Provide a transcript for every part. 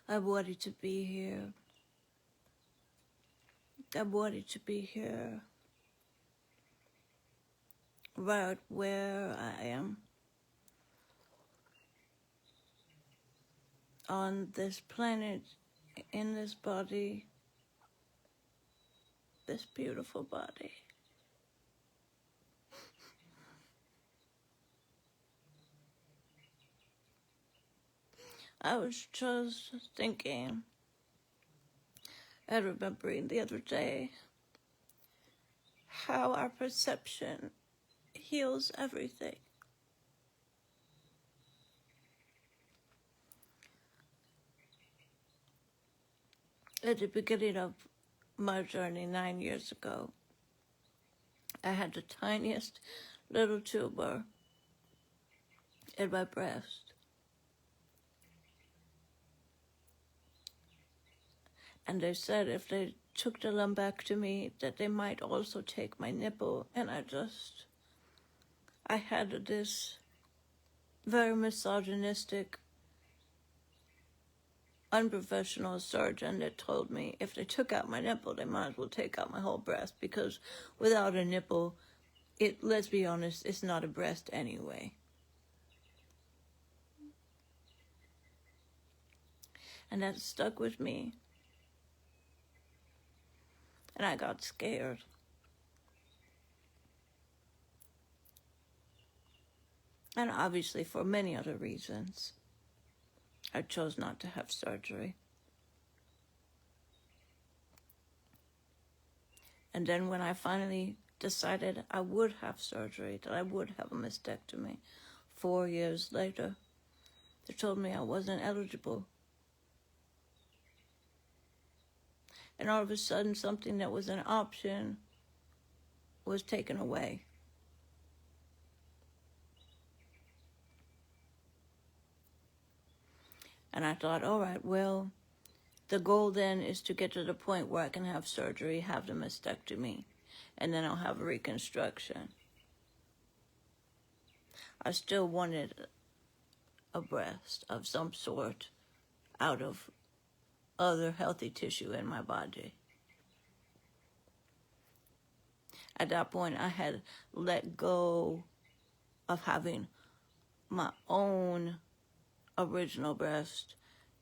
I wanted to be here. I wanted to be here, right where I am, on this planet, in this body, this beautiful body. I was just thinking, and remembering the other day, how our perception heals everything. At the beginning of my journey 9 years ago, I had the tiniest little tumor in my breast. And they said if they took the lumpectomy, that they might also take my nipple. And I had this very misogynistic, unprofessional surgeon that told me if they took out my nipple, they might as well take out my whole breast, because without a nipple, let's be honest, it's not a breast anyway. And that stuck with me. And I got scared. And obviously for many other reasons, I chose not to have surgery. And then when I finally decided I would have surgery, that I would have a mastectomy, 4 years later, they told me I wasn't eligible. And all of a sudden, something that was an option was taken away. And I thought, all right, well, the goal then is to get to the point where I can have surgery, have the mastectomy, and then I'll have a reconstruction. I still wanted a breast of some sort out of other healthy tissue in my body. At that point, I had let go of having my own original breast,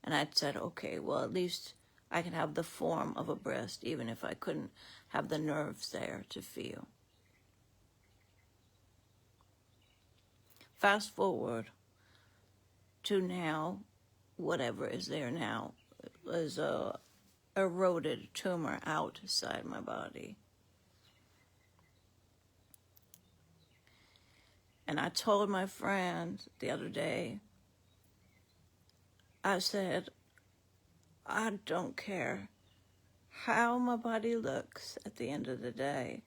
and I'd said, okay, well, at least I can have the form of a breast, even if I couldn't have the nerves there to feel. Fast forward to now, whatever is there now is a eroded tumor outside my body. And I told my friend the other day, I said, I don't care how my body looks at the end of the day,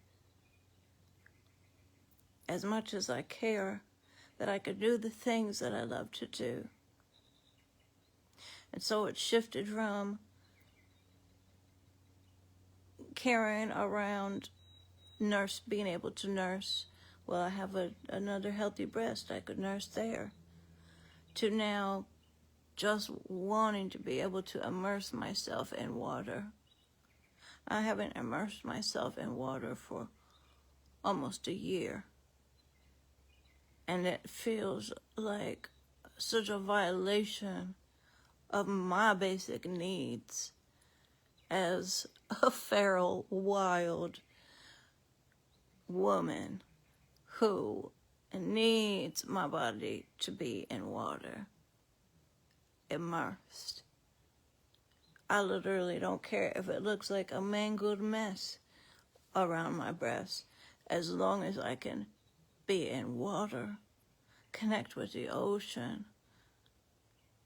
as much as I care that I could do the things that I love to do. And so it shifted from carrying around being able to nurse. Well, I have another healthy breast, I could nurse there. To now just wanting to be able to immerse myself in water. I haven't immersed myself in water for almost a year. And it feels like such a violation of my basic needs as a feral, wild woman who needs my body to be in water, immersed. I literally don't care if it looks like a mangled mess around my breast, as long as I can be in water, connect with the ocean,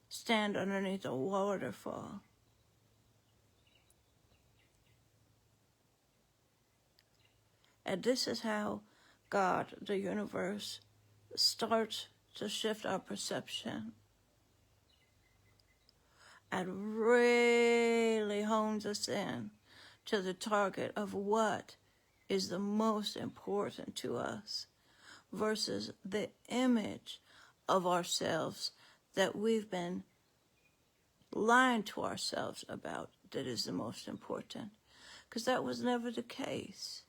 stand underneath a waterfall. And this is how God, the universe, starts to shift our perception and really hones us in to the target of what is the most important to us versus the image of ourselves that we've been lying to ourselves about that is the most important. Because that was never the case.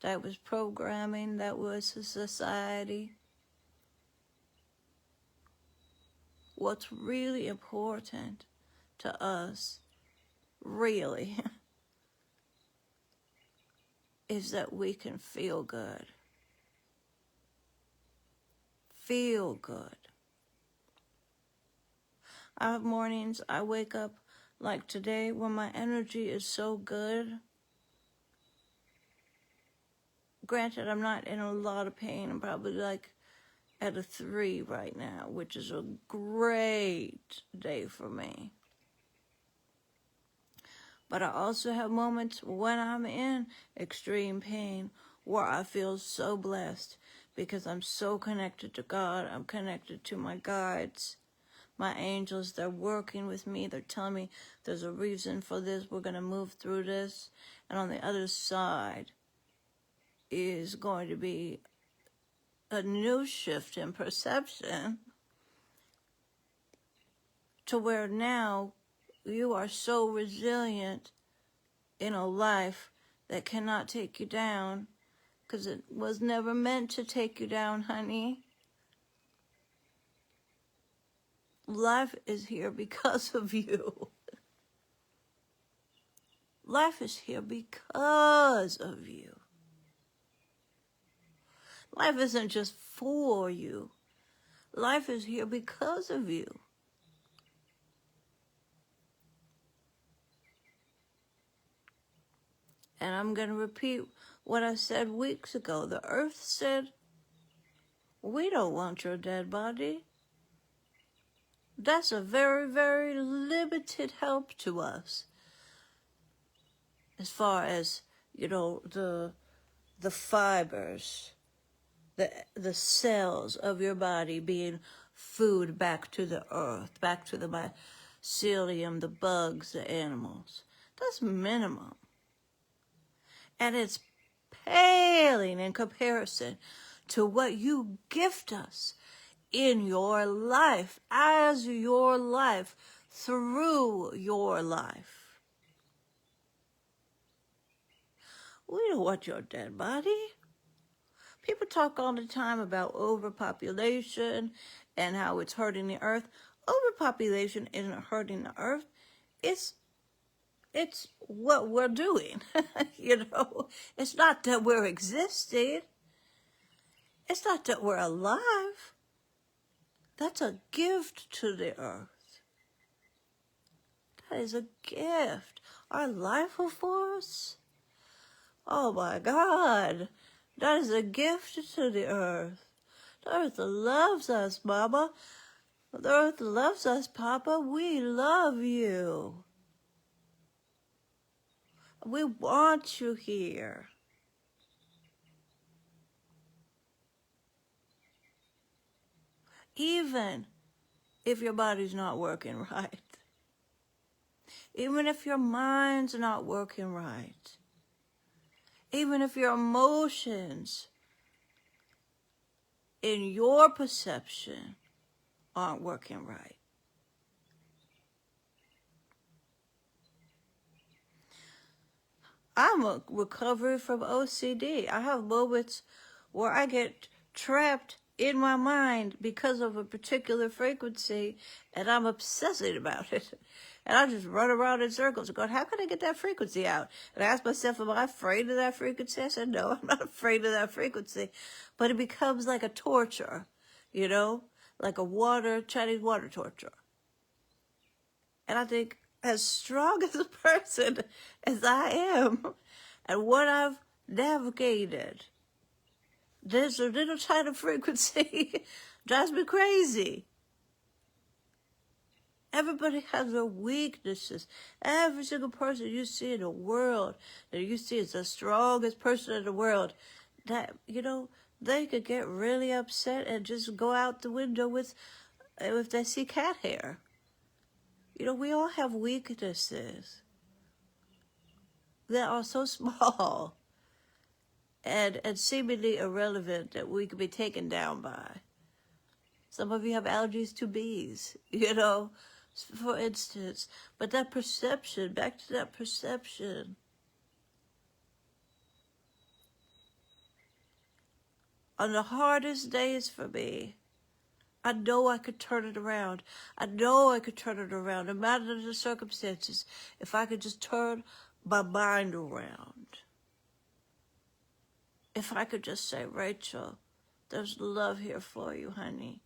That was programming, that was a society. What's really important to us, really, is that we can feel good. Feel good. I have mornings I wake up like today when my energy is so good. Granted, I'm not in a lot of pain. I'm probably like at a 3 right now, which is a great day for me. But I also have moments when I'm in extreme pain where I feel so blessed because I'm so connected to God. I'm connected to my guides, my angels. They're working with me. They're telling me there's a reason for this. We're going to move through this. And on the other side is going to be a new shift in perception to where now you are so resilient in a life that cannot take you down, because it was never meant to take you down, honey. Life is here because of you. Life is here because of you. Life isn't just for you. Life is here because of you. And I'm going to repeat what I said weeks ago. The earth said, we don't want your dead body. That's a very, very limited help to us. As far as, the fibers, the cells of your body being food back to the earth, back to the mycelium, the bugs, the animals. That's minimum. And it's paling in comparison to what you gift us in your life, as your life, through your life. We don't want your dead body. People talk all the time about overpopulation and how it's hurting the earth. Overpopulation isn't hurting the earth. It's what we're doing. It's not that we're existing. It's not that we're alive. That's a gift to the earth. That is a gift. Our life force. Oh my God. That is a gift to the earth. The earth loves us, Mama. The earth loves us, Papa. We love you. We want you here. Even if your body's not working right. Even if your mind's not working right. Even if your emotions in your perception aren't working right. I'm a recovery from OCD. I have moments where I get trapped in my mind because of a particular frequency, and I'm obsessing about it. And I just run around in circles and go, how can I get that frequency out? And I ask myself, am I afraid of that frequency? I said, no, I'm not afraid of that frequency. But it becomes like a torture, like a Chinese water torture. And I think, as strong as a person as I am, and what I've navigated, this little China frequency drives me crazy. Everybody has their weaknesses. Every single person you see in the world that you see as the strongest person in the world, that, they could get really upset and just go out the window if they see cat hair. We all have weaknesses that are so small and seemingly irrelevant that we could be taken down by. Some of you have allergies to bees, for instance. But that perception, back to that perception. On the hardest days for me, I know I could turn it around. I know I could turn it around, no matter the circumstances, if I could just turn my mind around. If I could just say, Rachel, there's love here for you, honey.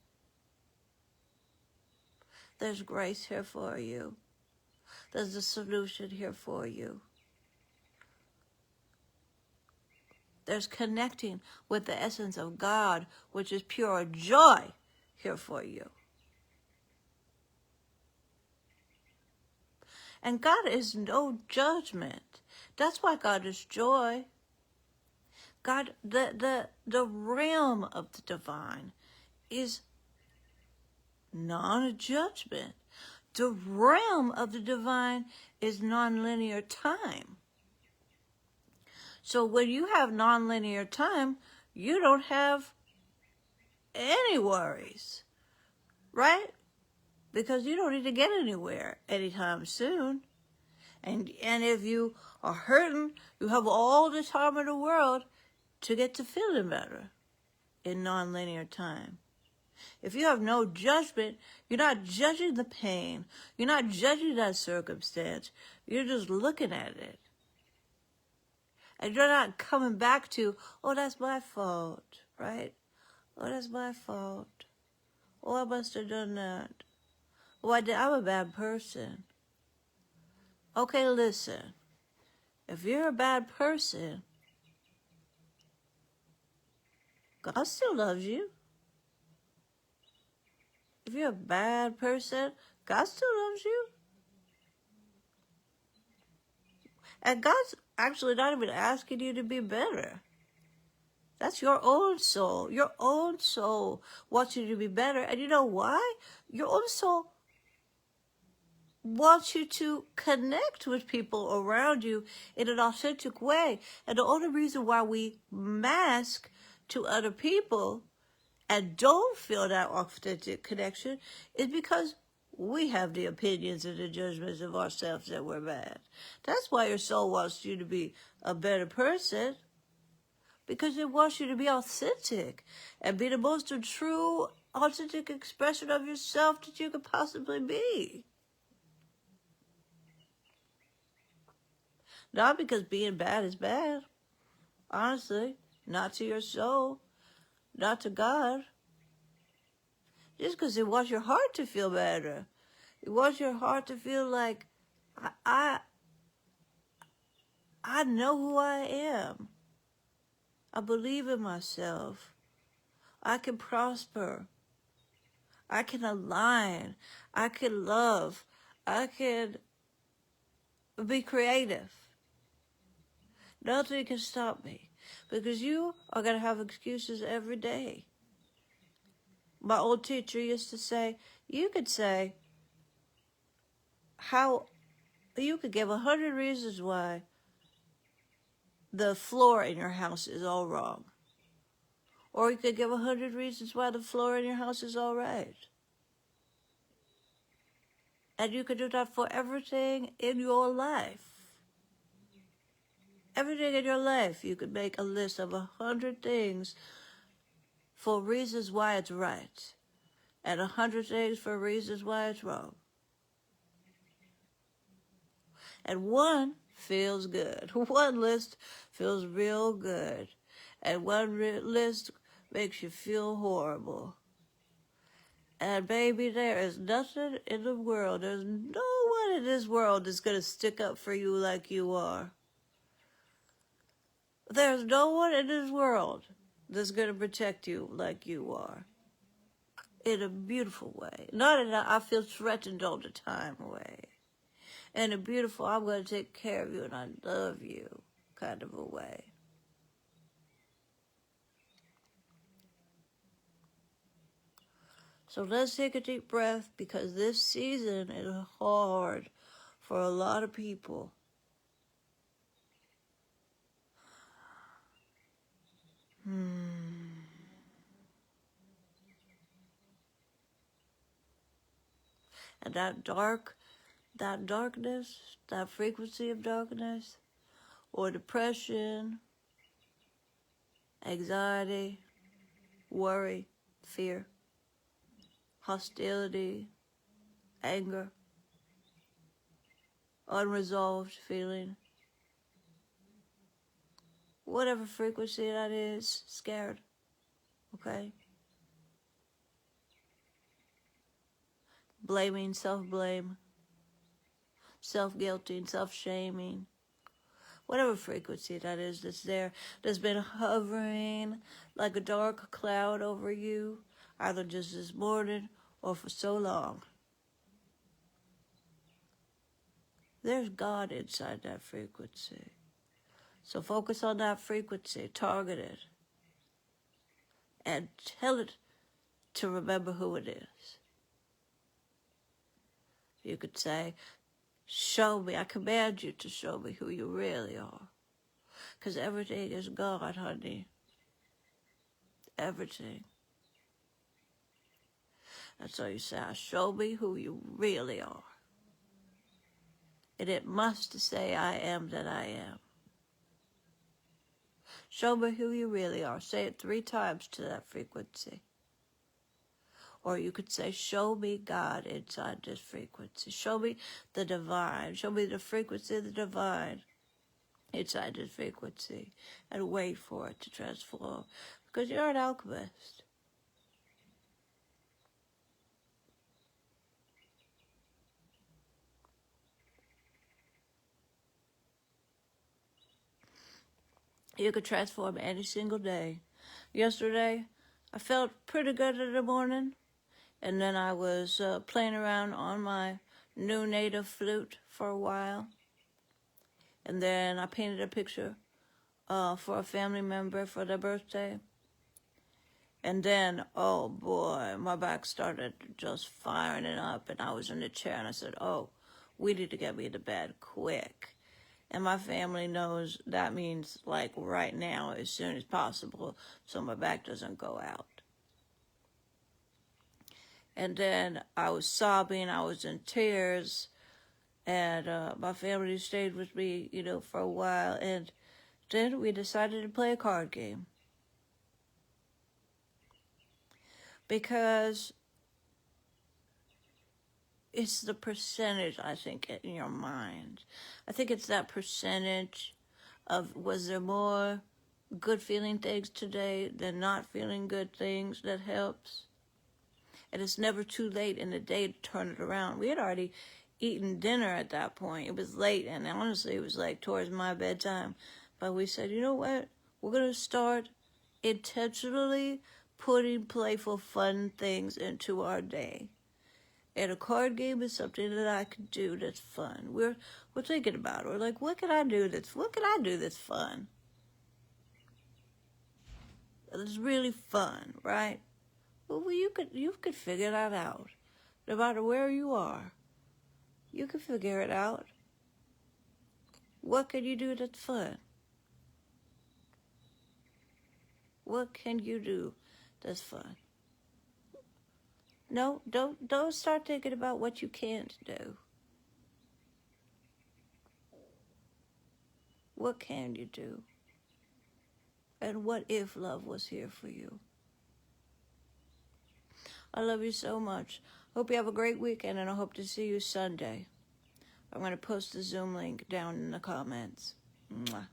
There's grace here for you. There's a solution here for you. There's connecting with the essence of God, which is pure joy, here for you. And God is no judgment. That's why God is joy. God, the realm of the divine is non-judgment. The realm of the divine is non-linear time. So when you have non-linear time, you don't have any worries, right? Because you don't need to get anywhere anytime soon. And if you are hurting, you have all the time in the world to get to feeling better in non-linear time. If you have no judgment, you're not judging the pain. You're not judging that circumstance. You're just looking at it. And you're not coming back to, oh, that's my fault, right? Oh, that's my fault. Oh, I must have done that. Oh, I'm a bad person. Okay, listen. If you're a bad person, God still loves you. If you're a bad person, God still loves you. And God's actually not even asking you to be better. That's your own soul. Your own soul wants you to be better. And you know why? Your own soul wants you to connect with people around you in an authentic way. And the only reason why we mask to other people and don't feel that authentic connection is because we have the opinions and the judgments of ourselves that we're bad. That's why your soul wants you to be a better person, because it wants you to be authentic and be the most true, authentic expression of yourself that you could possibly be. Not because being bad is bad. Honestly, not to your soul, not to God. Just because it wants your heart to feel better. It wants your heart to feel like, I know who I am. I believe in myself. I can prosper. I can align. I can love. I can be creative. Nothing can stop me, because you are going to have excuses every day. My old teacher used to say, you could give 100 reasons why the floor in your house is all wrong. Or you could give 100 reasons why the floor in your house is all right. And you could do that for everything in your life. Everything in your life, you could make a list of 100 things for reasons why it's right, and 100 things for reasons why it's wrong. And one feels good. One list feels real good. And one list makes you feel horrible. And baby, there is nothing in the world, there's no one in this world that's going to stick up for you like you are. There's no one in this world that's going to protect you like you are. In a beautiful way. Not in a I feel threatened all the time way. In a beautiful, I'm going to take care of you and I love you kind of a way. So let's take a deep breath, because this season is hard for a lot of people. And that darkness, that frequency of darkness, or depression, anxiety, worry, fear, hostility, anger, unresolved feeling, whatever frequency that is, scared, okay? Blaming, self-blame, self-guilting, self-shaming, whatever frequency that is that's there, that's been hovering like a dark cloud over you, either just this morning or for so long. There's God inside that frequency. So focus on that frequency, target it, and tell it to remember who it is. You could say, show me, I command you to show me who you really are. Because everything is God, honey. Everything. That's all you say, show me who you really are. And it must say, I am that I am. Show me who you really are. Say it 3 times to that frequency. Or you could say, show me God inside this frequency. Show me the divine. Show me the frequency of the divine inside this frequency. And wait for it to transform. Because you're an alchemist. You could transform any single day. Yesterday, I felt pretty good in the morning. And then I was playing around on my new native flute for a while. And then I painted a picture for a family member for their birthday. And then, oh boy, my back started just firing it up. And I was in the chair and I said, oh, we need to get me to bed quick. And my family knows that means like right now, as soon as possible, so my back doesn't go out. And then I was sobbing, I was in tears, and my family stayed with me, for a while. And then we decided to play a card game. Because it's the percentage, I think, in your mind. I think it's that percentage of, was there more good feeling things today than not feeling good things that helps? And it's never too late in the day to turn it around. We had already eaten dinner at that point. It was late, and honestly, it was like towards my bedtime. But we said, you know what? We're going to start intentionally putting playful, fun things into our day. And a card game is something that I could do that's fun. We're thinking about it. We're like, what can I do that's fun? That's really fun, right? Well, you could figure that out. No matter where you are, you can figure it out. What can you do that's fun? What can you do that's fun? No, don't start thinking about what you can't do. What can you do? And what if love was here for you? I love you so much. Hope you have a great weekend, and I hope to see you Sunday. I'm going to post the Zoom link down in the comments. Mwah.